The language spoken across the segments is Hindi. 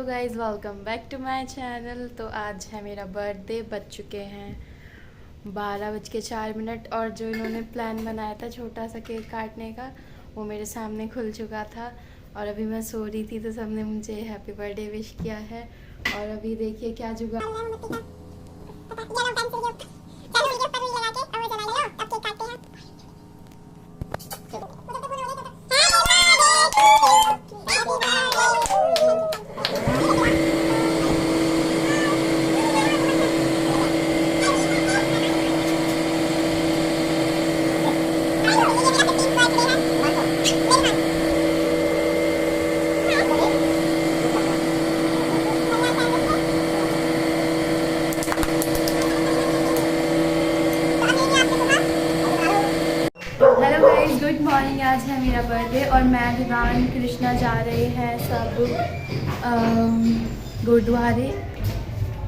Hello guys, welcome back to my channel. तो आज है मेरा बर्थडे। बज चुके हैं 12:04 और जो इन्होंने प्लान बनाया था छोटा सा केक काटने का वो मेरे सामने खुल चुका था। और अभी मैं सो रही थी तो सबने मुझे हैप्पी बर्थडे विश किया है। और अभी देखिए क्या जुगाड़। Hello guys, good morning. आज है मेरा बर्थडे और मैं विवान कृष्णा जा रहे हैं सब गुरुद्वारे।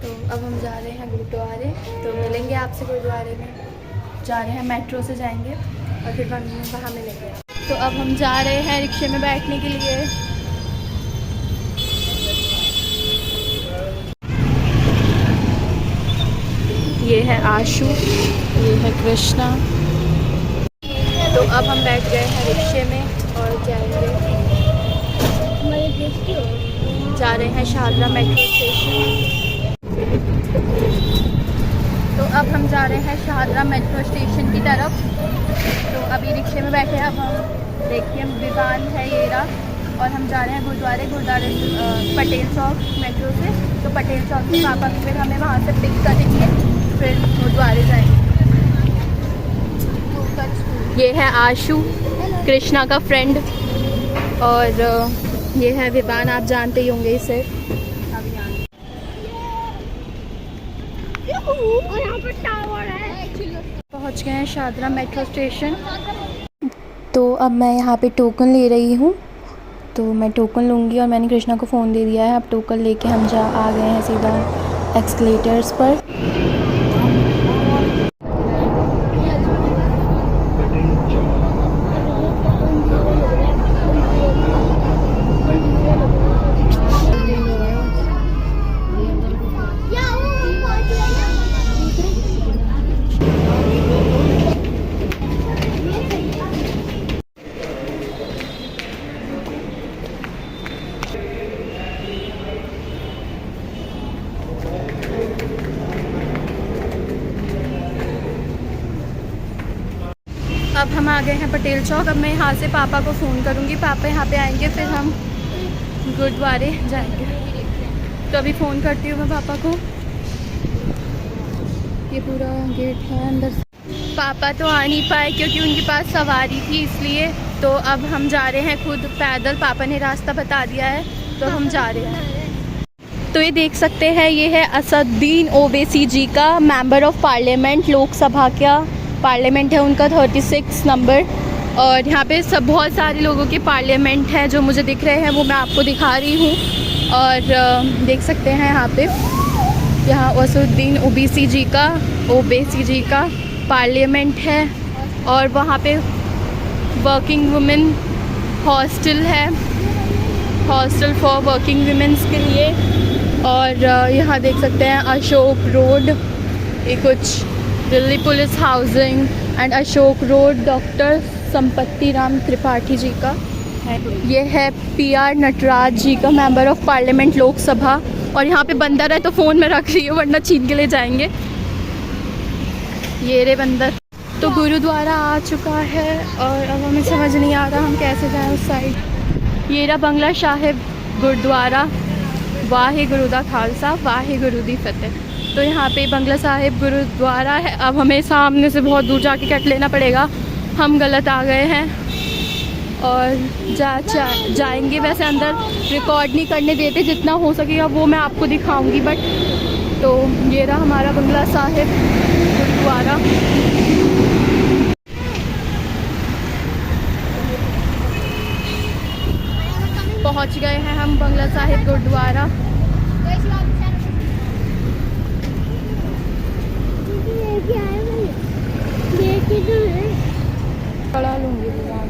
तो अब हम जा रहे हैं गुरुद्वारे, तो मिलेंगे आपसे गुरुद्वारे में। जा रहे हैं, मेट्रो से जाएंगे और फिर वहाँ मिलेंगे। तो अब हम जा रहे हैं रिक्शे में बैठने के लिए। ये है आशु, ये है कृष्णा। तो अब हम बैठ गए हैं रिक्शे में और जाएंगे, जा रहे हैं शाहदरा मेट्रो स्टेशन। तो अब हम जा रहे हैं शाहदरा मेट्रो स्टेशन की तरफ। तो अभी रिक्शे में बैठे हैं। अब हम देखिए विवान है ये रहा और हम जा रहे हैं गुरुद्वारे पटेल चौक मेट्रो से। तो पटेल चौक से पापा फिर हमें वहाँ से पिक करेंगे, फिर गुरुद्वारे जाएंगे। ये है आशु, कृष्णा का फ्रेंड, और ये है विवान, आप जानते ही होंगे इसे। और यहाँ पर टावर है। पहुँच गए हैं शाहदरा मेट्रो स्टेशन। तो अब मैं यहाँ पे टोकन ले रही हूँ, तो मैं टोकन लूँगी और मैंने कृष्णा को फ़ोन दे दिया है। अब टोकन लेके हम आ गए हैं सीधा एस्केलेटर्स पर। अब हम आ गए हैं पटेल चौक। अब मैं यहाँ से पापा को फ़ोन करूँगी, पापा यहाँ पे आएंगे, फिर हम गुरुद्वारे जाएंगे। तो अभी फ़ोन करती हूँ मैं पापा को। ये पूरा गेट है अंदर। पापा तो आ नहीं पाए क्योंकि उनके पास सवारी थी, इसलिए। तो अब हम जा रहे हैं खुद पैदल। पापा ने रास्ता बता दिया है तो हम जा रहे हैं। तो ये देख सकते हैं, ये है असदुद्दीन ओवैसी जी का, मेंबर ऑफ पार्लियामेंट, लोकसभा का पार्लियामेंट है उनका 36 नंबर। और यहाँ पे सब बहुत सारे लोगों के पार्लियामेंट हैं जो मुझे दिख रहे हैं, वो मैं आपको दिखा रही हूँ। और देख सकते हैं यहाँ पे, यहाँ असदुद्दीन ओवैसी जी का पार्लियामेंट है। और वहाँ पे वर्किंग वुमेन हॉस्टल है, हॉस्टल फॉर वर्किंग वुमेन्स के लिए। और यहाँ देख सकते हैं अशोक रोड, ये कुछ Delhi police housing and Ashok road doctor संपत्ति राम त्रिपाठी जी का है। ये है PR नटराज जी का, मेंबर ऑफ पार्लियामेंट लोकसभा। और यहाँ पे बंदर है तो फ़ोन में रख रही है वरना छीन के ले जाएंगे। ये रे बंदर। तो गुरुद्वारा आ चुका है और अब हमें समझ नहीं आ रहा हम कैसे जाएं उस साइड। ये रहा बंगला साहिब गुरुद्वारा। वाहे गुरु दा खालसा, वाहे गुरु दी फतेह। तो यहाँ पे बंगला साहिब गुरुद्वारा है। अब हमें सामने से बहुत दूर जाके कट लेना पड़ेगा, हम गलत आ गए हैं। और जाएंगे। वैसे अंदर रिकॉर्ड नहीं करने देते, जितना हो सकेगा वो मैं आपको दिखाऊंगी। बट तो ये रहा हमारा बंगला साहिब गुरुद्वारा। पहुँच गए हैं हम बंगला साहिब गुरुद्वारा। पढ़ा लूँगी दुकान।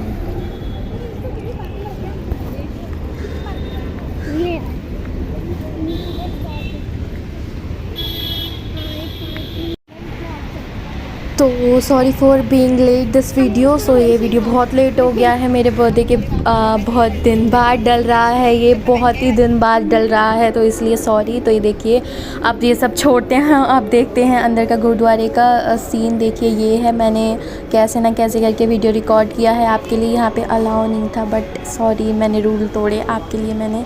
तो sorry for being late this video. So ये वीडियो बहुत लेट हो गया है, मेरे बर्थडे के बहुत दिन बाद डल रहा है, ये बहुत ही दिन बाद डल रहा है, तो इसलिए सॉरी। तो ये देखिए, अब ये सब छोड़ते हैं, आप देखते हैं अंदर का गुरुद्वारे का सीन। देखिए ये है, मैंने कैसे ना कैसे करके वीडियो रिकॉर्ड किया है आपके लिए। यहाँ पे अलाउ नहीं था, बट सॉरी मैंने रूल तोड़े आपके लिए, मैंने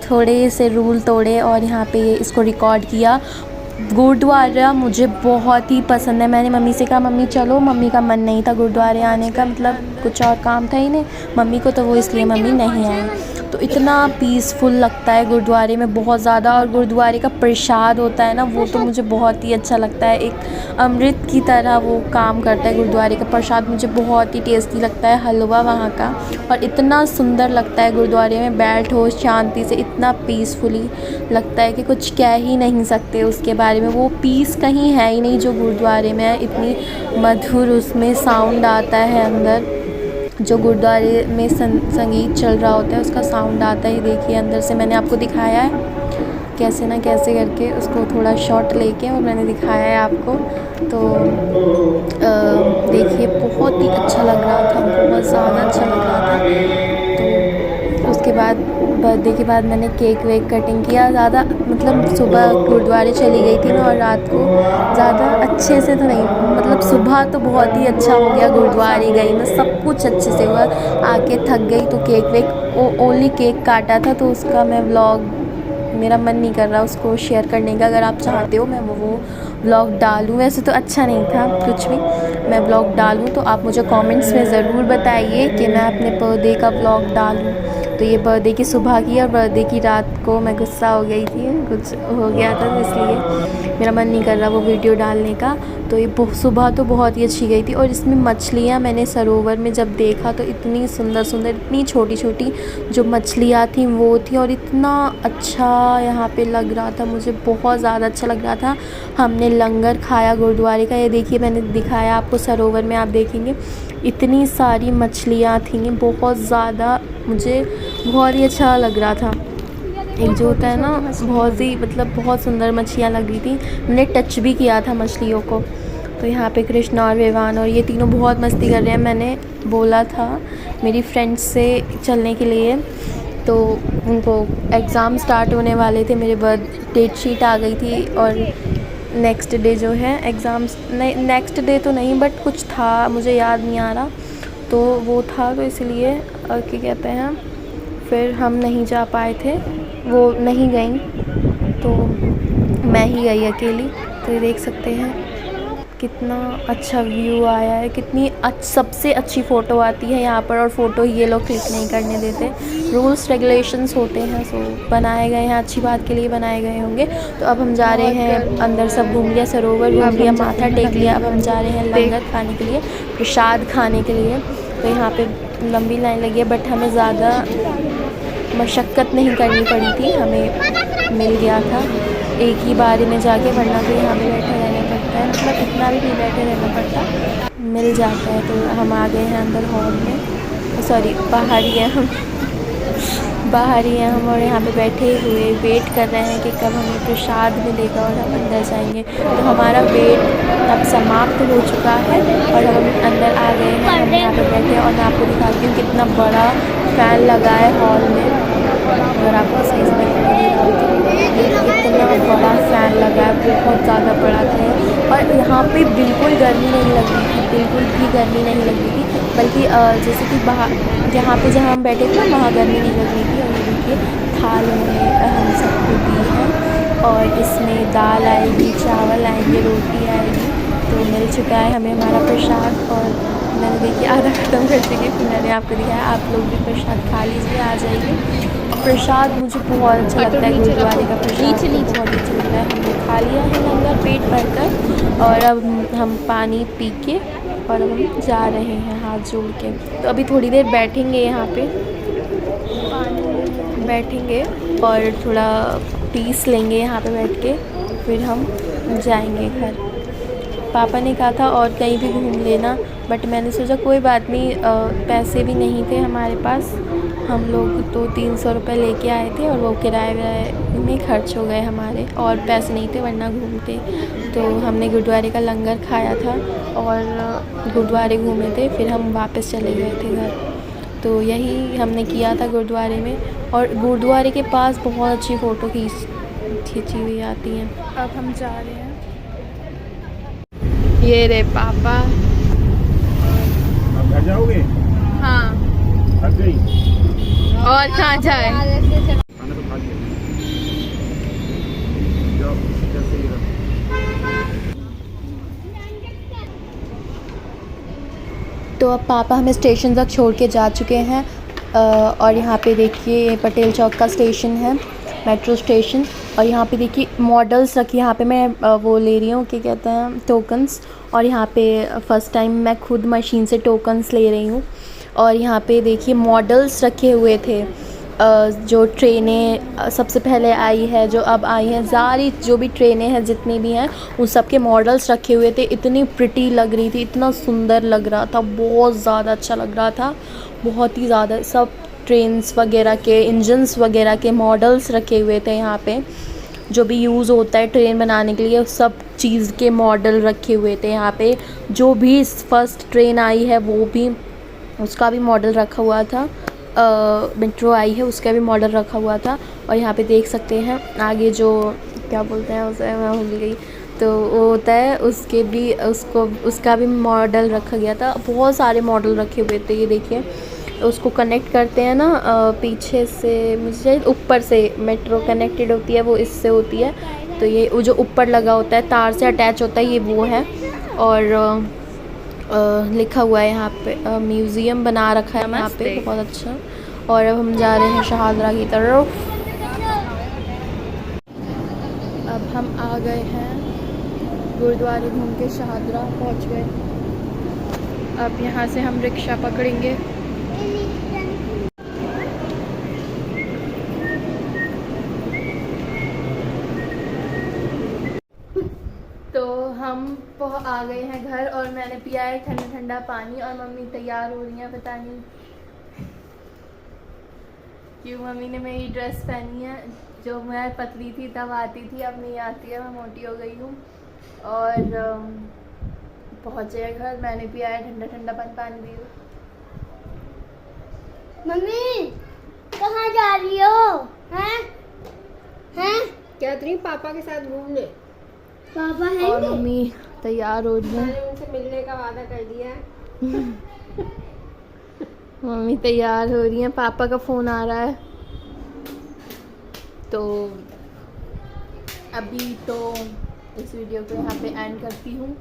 थोड़े से रूल तोड़े और यहाँ पे इसको रिकॉर्ड किया। गुरुद्वारा मुझे बहुत ही पसंद है। मैंने मम्मी से कहा मम्मी चलो, मम्मी का मन नहीं था गुरुद्वारे आने का, मतलब कुछ और काम था ही नहीं मम्मी को, तो वो इसलिए मम्मी नहीं आई। तो इतना पीसफुल लगता है गुरुद्वारे में बहुत ज़्यादा, और गुरुद्वारे का प्रसाद होता है ना, वो तो मुझे बहुत ही अच्छा लगता है, एक अमृत की तरह वो काम करता है। गुरुद्वारे का प्रसाद मुझे बहुत ही टेस्टी लगता है, हलवा वहाँ का, और इतना सुंदर लगता है गुरुद्वारे में बैठो शांति से, इतना पीसफुली लगता है कि कुछ कह ही नहीं सकते उसके बारे में। वो पीस कहीं है ही नहीं जो गुरुद्वारे में है, इतनी मधुर उसमें साउंड आता है अंदर, जो गुरुद्वारे में संगीत चल रहा होता है उसका साउंड आता है। देखिए अंदर से मैंने आपको दिखाया है कैसे ना कैसे करके, उसको थोड़ा शॉट लेके और मैंने दिखाया है आपको। तो देखिए बहुत ही अच्छा लग रहा था, बहुत ज़्यादा अच्छा लग रहा था। तो उसके बाद बर्थडे के बाद मैंने केक वेक कटिंग किया। ज़्यादा मतलब सुबह गुरुद्वारे चली गई थी ना, और रात को ज़्यादा अच्छे से तो नहीं, मतलब सुबह तो बहुत ही अच्छा हो गया, गुरुद्वारे गई मैं, सब कुछ अच्छे से हुआ। आके थक गई तो केक वेक ओनली केक काटा था, तो उसका मैं व्लॉग, मेरा मन नहीं कर रहा उसको शेयर करने का। अगर आप चाहते हो मैं वो व्लॉग डालूँ, वैसे तो अच्छा नहीं था कुछ भी, मैं व्लॉग डालूँ तो आप मुझे कमेंट्स में ज़रूर बताइए कि मैं अपने बर्थडे का व्लॉग डालूँ। तो ये बर्थडे की सुबह की, और बर्थडे की रात को मैं गुस्सा हो गई थी, कुछ हो गया था तो इसलिए मेरा मन नहीं कर रहा वो वीडियो डालने का। तो ये सुबह तो बहुत ही अच्छी गई थी। और इसमें मछलियाँ मैंने सरोवर में जब देखा तो इतनी सुंदर सुंदर, इतनी छोटी छोटी जो मछलियाँ थी वो थी, और इतना अच्छा यहाँ पे लग रहा था, मुझे बहुत ज़्यादा अच्छा लग रहा था। हमने लंगर खाया गुरुद्वारे का, ये देखिए मैंने दिखाया आपको सरोवर में, आप देखेंगे इतनी सारी मछलियाँ थीं, बहुत ज़्यादा, मुझे बहुत ही अच्छा लग रहा था। एक जो होता है ना, बहुत ही मतलब बहुत सुंदर मछलियाँ लग रही थी, मैंने टच भी किया था मछलियों को। तो यहाँ पे कृष्णा और विवान और ये तीनों बहुत मस्ती कर रहे हैं। मैंने बोला था मेरी फ्रेंड्स से चलने के लिए, तो उनको एग्ज़ाम स्टार्ट होने वाले थे, मेरे बर्थ डेट शीट आ गई थी, और नेक्स्ट डे जो है एग्ज़ाम्स, नहीं नेक्स्ट डे तो नहीं बट कुछ था, मुझे याद नहीं आ रहा, तो वो था, तो इसलिए क्या कहते हैं, फिर हम नहीं जा पाए थे, वो नहीं गई, तो मैं ही गई अकेली। तो ये देख सकते हैं कितना अच्छा व्यू आया है, कितनी सबसे अच्छी फ़ोटो आती है यहाँ पर, और फ़ोटो ये लोग क्लिक नहीं करने देते, रूल्स रेगुलेशंस होते हैं, सो बनाए गए हैं, अच्छी बात के लिए बनाए गए होंगे। तो अब हम जा रहे हैं अंदर, सब घूम लिया, सरोवर घूम लिया, माथा टेक लिया, अब हम जा रहे हैं लंगर खाने के लिए, प्रसाद खाने के लिए। तो यहाँ पे लंबी लाइन लगी है, बट हमें ज़्यादा मशक्क़त नहीं करनी पड़ी थी, हमें मिल गया था एक ही बारी में जाके, वरना तो यहाँ पे बैठे रहना पड़ता है, मतलब इतना भी नहीं बैठे रहना पड़ता, मिल जाता है। तो हम आ गए हैं अंदर हॉल में, सॉरी बाहर ही हैं हम, बाहर ही हैं हम, और यहाँ पे बैठे हुए वेट कर रहे हैं कि कब हमें प्रसाद मिलेगा और हम अंदर जाएंगे। तो हमारा वेट अब समाप्त हो चुका है और हम अंदर आ गए हैं, हम यहाँ पे बैठे, और मैं आपको दिखाती हूँ कितना बड़ा फ़ैन लगा है हॉल में, अगर आपको सही से दिखाई दे रहा हो तो इतना बड़ा फ़ैन लगा है, बहुत ज़्यादा बड़ा था। और यहाँ पे बिल्कुल गर्मी नहीं लग रही थी, बिल्कुल भी गर्मी नहीं लग रही थी, बल्कि जैसे कि बाहर जहाँ हम बैठे थे वहाँ गर्मी नहीं लग रही थी। और ये देखिए थाल में हम सबको दी है, और इसमें दाल आएगी, चावल आएंगे, रोटी आएगी, तो मिल चुका है हमें हमारा प्रसाद। और मैंने देखिए आधा ख़त्म कर चुकी, फिर मैंने आपको दिखाया, आप लोग भी प्रसाद खा लीजिए, आ जाइए। प्रसाद मुझे बहुत अच्छा लगता है, गुरुद्वारे का प्रसाद बहुत अच्छा लगता है। हमने खा लिया है लंगर पेट भरकर, और अब हम पानी पी के और अब हम जा रहे हैं हाथ जोड़ के। तो अभी थोड़ी देर बैठेंगे यहाँ पे, बैठेंगे और थोड़ा पीस लेंगे यहाँ पे बैठ के, फिर हम जाएंगे घर। पापा ने कहा था और कहीं भी घूम लेना, बट मैंने सोचा कोई बात नहीं, पैसे भी नहीं थे हमारे पास। हम लोग तो 300 रुपये लेके आए थे और वो किराए में खर्च हो गए हमारे, और पैसे नहीं थे वरना घूमते। तो हमने गुरुद्वारे का लंगर खाया था और गुरुद्वारे घूमे थे, फिर हम वापस चले गए थे घर। तो यही हमने किया था गुरुद्वारे में, और गुरुद्वारे के पास बहुत अच्छी फ़ोटो खींची हुई आती हैं। अब हम जा रहे हैं, ये रे पापा। अब घर जाओगे? हाँ, थक गई? और कहाँ जाए? खाना तो खा लिया। जाओ, जैसे ही रहो। तो अब पापा हमें स्टेशन तक छोड़ के जा चुके हैं, और यहाँ पे देखिए पटेल चौक का स्टेशन है, मेट्रो स्टेशन। और यहाँ पे देखिए मॉडल्स रखी, यहाँ पे मैं वो ले रही हूँ, क्या कहते हैं, टोकन्स। और यहाँ पे फ़र्स्ट टाइम मैं खुद मशीन से टोकन्स ले रही हूँ। और यहाँ पे देखिए मॉडल्स रखे हुए थे, जो ट्रेनें सबसे पहले आई है, जो अब आई हैं, सारी जो भी ट्रेनें हैं जितनी भी हैं उन सब के मॉडल्स रखे हुए थे। इतनी प्रिटी लग रही थी, इतना सुंदर लग रहा था, बहुत ज़्यादा अच्छा लग रहा था, बहुत ही ज़्यादा। सब ट्रेन्स वगैरह के इंजन्स वगैरह के मॉडल्स रखे हुए थे यहाँ पे, जो भी यूज़ होता है ट्रेन बनाने के लिए, सब चीज़ के मॉडल रखे हुए थे यहाँ पे। जो भी फर्स्ट ट्रेन आई है वो भी, उसका भी मॉडल रखा हुआ था। मेट्रो आई है उसका भी मॉडल रखा हुआ था। और यहाँ पे देख सकते हैं आगे जो क्या बोलते हैं उसे, मैं भूल गई, तो वो होता है उसके भी, उसका भी मॉडल रखा गया था। बहुत सारे मॉडल रखे हुए थे, ये देखिए। उसको कनेक्ट करते हैं ना, पीछे से, मुझे ऊपर से मेट्रो कनेक्टेड होती है, वो इससे होती है। तो ये वो जो ऊपर लगा होता है, तार से अटैच होता है, ये वो है। और लिखा हुआ है यहाँ पे, म्यूज़ियम बना रखा है यहाँ पे, बहुत अच्छा। और अब हम जा रहे हैं शाहदरा की तरफ। अब हम आ गए हैं गुरुद्वारे घूम के, शाहदरा पहुँच गए। अब यहाँ से हम रिक्शा पकड़ेंगे। तो हम आ गए हैं घर, और मैंने पिया है ठंडा ठंडा पानी, और मम्मी तैयार हो रही हैं, पता नहीं क्यों। मम्मी ने मेरी ड्रेस पहनी है, जो मैं पतली थी तब आती थी, अब नहीं आती है, मैं मोटी हो गई हूँ। और पहुँचे घर, मैंने पिया है ठंडा ठंडा पानी भी। मम्मी कहाँ जा रही हो? हैं? क्या तुम पापा के साथ घूमने? पापा है? और मम्मी तैयार हो रही है, मैंने उनसे मिलने का वादा कर दिया है। मम्मी तैयार हो रही है, पापा का फ़ोन आ रहा है। तो अभी तो इस वीडियो को यहाँ पे एंड करती हूँ।